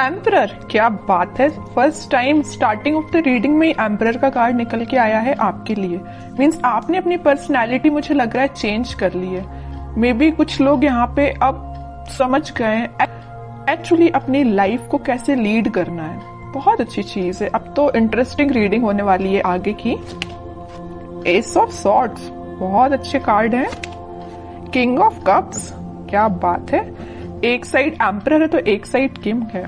Emperor, क्या बात है। First time starting of the reading में एम्परर का कार्ड निकल के आया है आपके लिए। मीन्स आपने अपनी पर्सनैलिटी मुझे लग रहा है चेंज कर ली है। मे बी कुछ लोग यहाँ पे अब समझ गए एक्चुअली अपनी लाइफ को कैसे लीड करना है। बहुत अच्छी चीज है। अब तो इंटरेस्टिंग रीडिंग होने वाली है आगे की। एस ऑफ सॉर्ड्स, बहुत अच्छे कार्ड है। किंग ऑफ कप्स, क्या बात है। एक साइड एम्परर है तो एक साइड किंग है।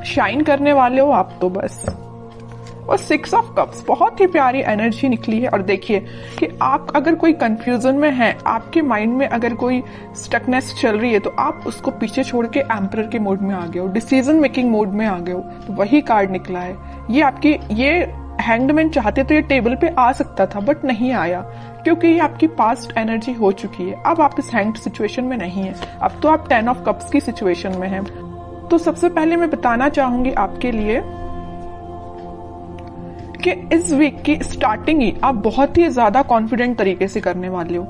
शाइन करने वाले हो आप तो बस। और 6 ऑफ कप्स, बहुत ही प्यारी एनर्जी निकली है। और देखिए कि आप अगर कोई कंफ्यूजन में हैं, आपके माइंड में अगर कोई स्टकनेस चल रही है, तो आप उसको पीछे छोड़ के एम्परर के मोड में आ गए हो, डिसीजन मेकिंग मोड में आ गए हो। तो वही कार्ड निकला है। ये हैंगड चाहते तो ये टेबल पे आ सकता था बट नहीं आया, क्योंकि ये आपकी पास्ट एनर्जी हो चुकी है। अब आप इस हैंग्ड सिचुएशन में नहीं है। अब तो आप 10 ऑफ कप्स की सिचुएशन में हैं। तो सबसे पहले मैं बताना चाहूंगी आपके लिए कि इस वीक की स्टार्टिंग ही आप बहुत ही ज्यादा कॉन्फिडेंट तरीके से करने वाले हो।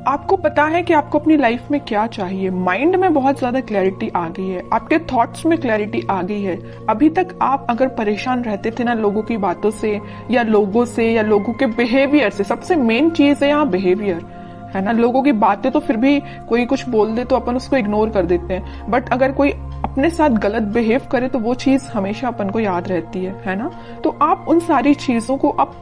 आपको पता है कि आपको अपनी लाइफ में क्या चाहिए। माइंड में बहुत ज्यादा क्लैरिटी आ गई है, आपके थॉट्स में क्लैरिटी आ गई है। अभी तक आप अगर परेशान रहते थे ना लोगों की बातों से या लोगों के बिहेवियर से। सबसे मेन चीज है यहाँ बिहेवियर, है ना। लोगों की बातें तो फिर भी कोई कुछ बोल दे तो अपन उसको इग्नोर कर देते हैं, बट अगर कोई अपने साथ गलत बिहेव करे तो वो चीज हमेशा अपन को याद रहती है ना। तो आप उन सारी चीजों को अब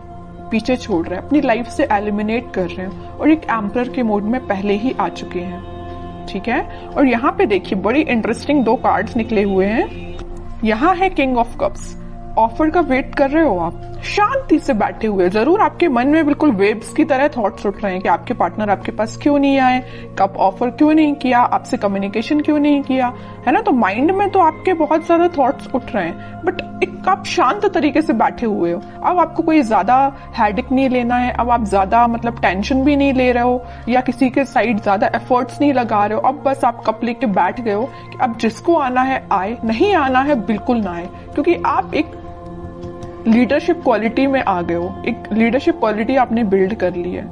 पीछे छोड़ रहे हैं, अपनी लाइफ से एलिमिनेट कर रहे हैं और एक एम्परर के मोड में पहले ही आ चुके हैं। ठीक है। और यहाँ पे देखिए बड़ी इंटरेस्टिंग 2 कार्ड्स निकले हुए हैं। यहाँ है किंग ऑफ कप्स। ऑफर का वेट कर रहे हो आप, शांति से बैठे हुए। जरूर आपके मन में बिल्कुल वेव्स की तरह थॉट्स उठ रहे हैं कि आपके पार्टनर आपके पास क्यों नहीं आए, कब ऑफर क्यों नहीं किया, आपसे कम्युनिकेशन क्यों नहीं किया, है ना। तो माइंड में तो आपके बहुत ज्यादा थॉट्स उठ रहे हैं, बट एक आप शांत तरीके से बैठे हुए हो। अब आपको कोई ज्यादा हेडेक नहीं लेना है। अब आप ज्यादा टेंशन भी नहीं ले रहे हो या किसी के साइड ज्यादा एफर्ट्स नहीं लगा रहे हो। अब बस आप कप लेके बैठ गए हो कि अब जिसको आना है आए, नहीं आना है बिल्कुल ना आए, क्योंकि आप एक लीडरशिप क्वालिटी में आ गए हो। एक लीडरशिप क्वालिटी आपने बिल्ड कर ली है।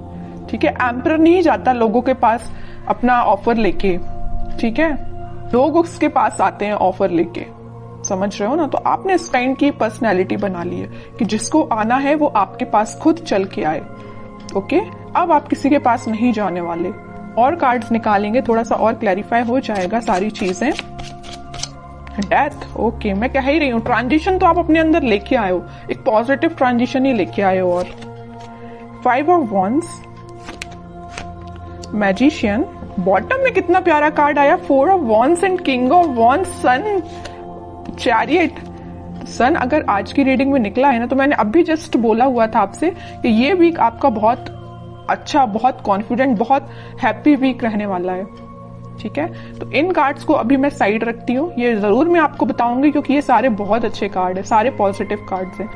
ठीक है। एम्परर नहीं जाता लोगों के पास अपना ऑफर लेके, ठीक है। लोग उसके पास आते हैं ऑफर लेके, समझ रहे हो ना। तो आपने इस काइंड की पर्सनैलिटी बना ली है कि जिसको आना है वो आपके पास खुद चल के आए। ओके। अब आप किसी के पास नहीं जाने वाले। और कार्ड्स निकालेंगे, थोड़ा सा और क्लैरिफाई हो जाएगा सारी चीजें। Death, okay. मैं कह ही रही हूँ ट्रांजिशन तो आप अपने अंदर लेके आए हो, एक पॉजिटिव ट्रांजिशन ही लेके आए हो। और 5 ऑफ वॉन्ड्स, मैजिशियन। बॉटम में कितना प्यारा कार्ड आया, 4 of wands and king of wands, sun, chariot. Sun अगर आज की रीडिंग में निकला है ना, तो मैंने अभी जस्ट बोला हुआ था आपसे कि ये वीक आपका बहुत अच्छा, बहुत कॉन्फिडेंट, बहुत हैप्पी वीक रहने वाला है। ठीक है। तो इन कार्ड्स को अभी मैं साइड रखती हूँ। ये जरूर मैं आपको बताऊंगी क्योंकि ये सारे बहुत अच्छे कार्ड है, सारे पॉजिटिव कार्ड्स हैं।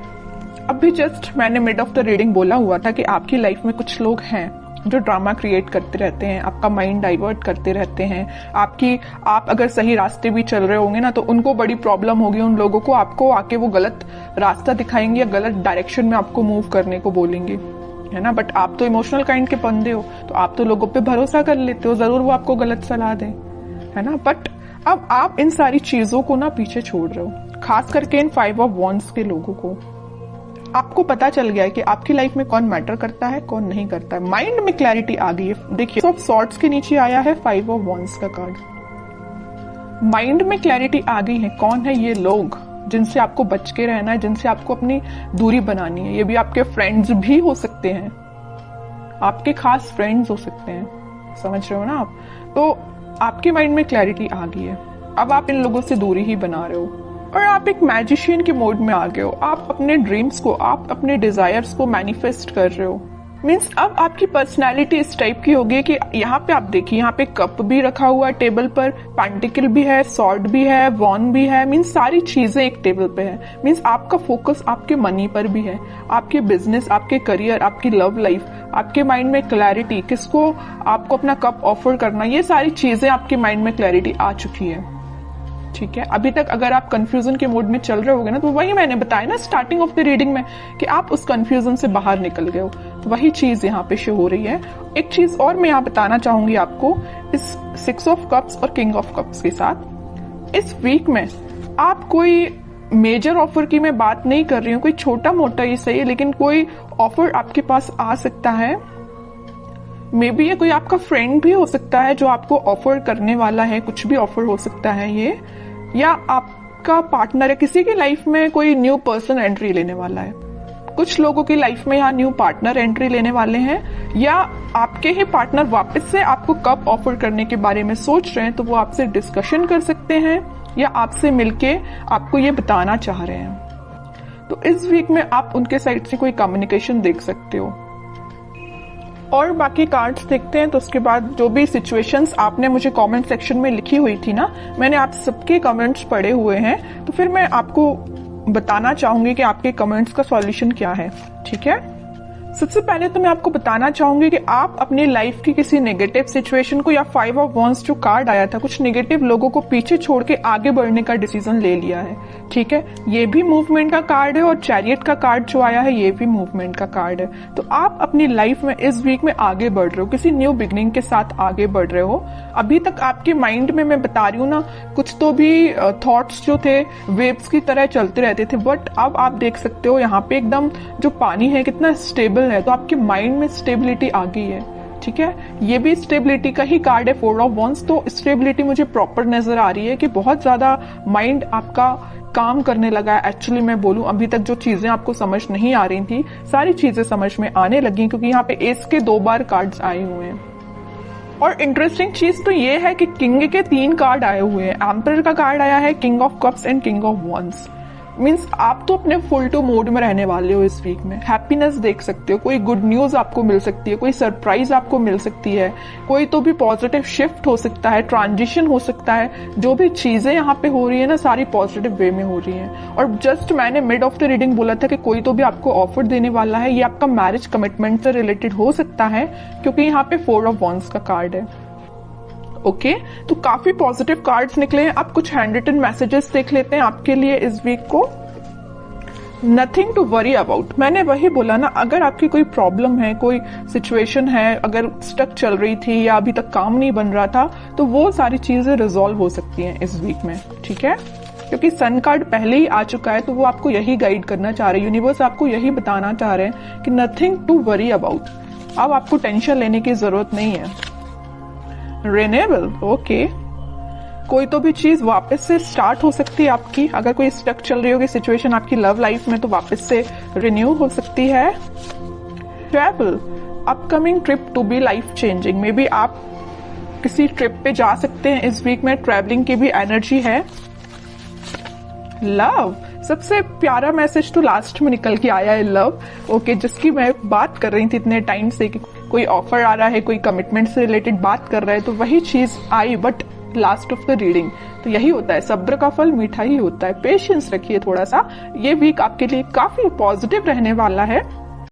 अभी जस्ट मैंने मिड ऑफ द रीडिंग बोला हुआ था कि आपकी लाइफ में कुछ लोग हैं जो ड्रामा क्रिएट करते रहते हैं, आपका माइंड डाइवर्ट करते रहते हैं। आप अगर सही रास्ते भी चल रहे होंगे ना, तो उनको बड़ी प्रॉब्लम होगी। उन लोगों को आपको आके वो गलत रास्ता दिखाएंगे या गलत डायरेक्शन में आपको मूव करने को बोलेंगे, है ना। बट आप तो इमोशनल काइंड के बंदे हो, तो आप तो लोगों पे भरोसा कर लेते हो, जरूर वो आपको गलत सलाह दें, है ना। बट अब आप इन सारी चीजों को ना पीछे छोड़ रहे हो, खास करके इन 5 ऑफ वॉन्ड्स के लोगों को। आपको पता चल गया है कि आपकी लाइफ में कौन मैटर करता है, कौन नहीं करता है। माइंड में क्लैरिटी आ गई है। देखिए ऑफ सॉर्ड्स के नीचे आया है 5 ऑफ वॉन्ड्स का कार्ड। माइंड में क्लैरिटी आ गई है, कौन है ये लोग जिनसे आपको बच के रहना है, जिनसे आपको अपनी दूरी बनानी है। ये भी आपके फ्रेंड्स भी हो सकते हैं, आपके खास फ्रेंड्स हो सकते हैं, समझ रहे हो ना आप। तो आपके माइंड में क्लैरिटी आ गई है। अब आप इन लोगों से दूरी ही बना रहे हो और आप एक मैजिशियन के मोड में आ गए हो। आप अपने ड्रीम्स को, आप अपने डिजायर्स को मैनिफेस्ट कर रहे हो। मीन्स अब आपकी पर्सनैलिटी इस टाइप की होगी कि यहाँ पे आप देखिए, यहाँ पे कप भी रखा हुआ है टेबल पर, पेंटिकल भी है, सॉर्ड भी है, वॉन भी है। मीन्स सारी चीजें एक टेबल पे है। मीन्स आपका फोकस आपके मनी पर भी है, आपके बिजनेस, आपके करियर, आपकी लव लाइफ, आपके माइंड में क्लैरिटी, किसको आपको अपना कप ऑफर करना, ये सारी चीजें आपके माइंड में क्लैरिटी आ चुकी है। ठीक है। अभी तक अगर आप कंफ्यूजन के मोड में चल रहे होगे ना, तो वही मैंने बताया ना स्टार्टिंग ऑफ द रीडिंग में कि आप उस कंफ्यूजन से बाहर निकल गए हो। तो वही चीज यहाँ पे शो हो रही है। एक चीज और मैं यहाँ बताना चाहूंगी आपको, इस 6 ऑफ कप्स और किंग ऑफ कप्स के साथ इस वीक में आप कोई मेजर ऑफर की मैं बात नहीं कर रही हूँ, कोई छोटा मोटा ही सही है, लेकिन कोई ऑफर आपके पास आ सकता है। मे बी ये कोई आपका फ्रेंड भी हो सकता है जो आपको ऑफर करने वाला है, कुछ भी ऑफर हो सकता है ये, या आपका पार्टनर है, किसी की लाइफ में कोई न्यू पर्सन एंट्री लेने वाला है। कुछ लोगों की लाइफ में यहाँ न्यू पार्टनर एंट्री लेने वाले हैं, या आपके ही पार्टनर वापस से आपको कब ऑफर करने के बारे में सोच रहे हैं, तो वो आपसे डिस्कशन कर सकते हैं या आपसे मिलके आपको ये बताना चाह रहे हैं। तो इस वीक में आप उनके साइड से कोई कम्युनिकेशन देख सकते हो। और बाकी कार्ड्स देखते हैं, तो उसके बाद जो भी सिचुएशंस आपने मुझे कमेंट सेक्शन में लिखी हुई थी ना, मैंने आप सबके कमेंट्स पढ़े हुए हैं, तो फिर मैं आपको बताना चाहूंगी कि आपके कमेंट्स का सॉल्यूशन क्या है। ठीक है, सबसे पहले तो मैं आपको बताना चाहूंगी कि आप अपनी लाइफ की किसी नेगेटिव सिचुएशन को, या 5 ऑफ वांड्स जो कार्ड आया था, कुछ नेगेटिव लोगों को पीछे छोड़ के आगे बढ़ने का डिसीजन ले लिया है। ठीक है, ये भी मूवमेंट का कार्ड है, और चैरियट का कार्ड जो आया है ये भी मूवमेंट का कार्ड है। तो आप अपनी लाइफ में इस वीक में आगे बढ़ रहे हो, किसी न्यू बिगनिंग के साथ आगे बढ़ रहे हो। अभी तक आपके माइंड में मैं बता रही हूँ ना, कुछ तो भी थॉट्स जो थे वेव्स की तरह चलते रहते थे, बट अब आप देख सकते हो यहाँ पे एकदम जो पानी है कितना स्टेबल है, तो आपके माइंड में स्टेबिलिटी आ गई है। ठीक है, ये भी स्टेबिलिटी का ही कार्ड है, 4 ऑफ वांड्स। तो स्टेबिलिटी मुझे प्रॉपर नजर आ रही है कि बहुत ज्यादा माइंड आपका काम करने लगा है। एक्चुअली मैं बोलूं, अभी तक जो चीजें आपको समझ नहीं आ रही थी, सारी चीजें समझ में आने लगी, क्योंकि यहाँ पे एस के 2 बार कार्ड्स आए हुए हैं। और इंटरेस्टिंग चीज तो ये है कि किंग के 3 कार्ड आए हुए हैं। एम्परर का कार्ड आया है, king of cups and king of wands. Means आप तो अपने फुल टू मोड में रहने वाले हो इस वीक में। हैप्पीनेस देख सकते हो, कोई गुड न्यूज आपको मिल सकती है, कोई सरप्राइज आपको मिल सकती है, कोई तो भी पॉजिटिव शिफ्ट हो सकता है, ट्रांजिशन हो सकता है। जो भी चीजें यहाँ पे हो रही है ना, सारी पॉजिटिव वे में हो रही हैं। और जस्ट मैंने मिड ऑफ द रीडिंग बोला था कि कोई तो भी आपको ऑफर देने वाला है, ये आपका मैरिज कमिटमेंट से रिलेटेड हो सकता है, क्योंकि यहाँ पे 4 ऑफ वांड्स का कार्ड है। ओके, तो काफी पॉजिटिव कार्ड्स निकले हैं। अब कुछ हैंड रिटन मैसेजेस देख लेते हैं आपके लिए इस वीक को। नथिंग टू वरी अबाउट, मैंने वही बोला ना, अगर आपकी कोई प्रॉब्लम है, कोई सिचुएशन है, अगर स्टक चल रही थी या अभी तक काम नहीं बन रहा था, तो वो सारी चीजें रिजॉल्व हो सकती हैं इस वीक में। ठीक है, क्योंकि सन कार्ड पहले ही आ चुका है, तो वो आपको यही गाइड करना चाह रहे हैं, यूनिवर्स आपको यही बताना चाह रहे हैं कि नथिंग टू वरी अबाउट। अब आपको टेंशन लेने की जरूरत नहीं है। रिन्यूएबल, ओके, कोई तो भी चीज वापस से स्टार्ट हो सकती है आपकी। अगर कोई स्टक चल रही होगी सिचुएशन आपकी लव लाइफ में, तो वापस से रिन्यू हो सकती है। Travel, upcoming trip to be life changing, maybe आप किसी ट्रिप पे जा सकते हैं इस वीक में, ट्रैवलिंग की भी एनर्जी है। लव, सबसे प्यारा मैसेज तो लास्ट में निकल के आया है, लव। ओके, जिसकी मैं बात कर रही थी इतने टाइम से कि कोई ऑफर आ रहा है, कोई कमिटमेंट से रिलेटेड बात कर रहा है, तो वही चीज आई, but last of the reading. तो यही होता है, सब्र का फल मीठा ही होता है। पेशेंस रखिए थोड़ा सा, ये वीक आपके लिए काफी पॉजिटिव रहने वाला है।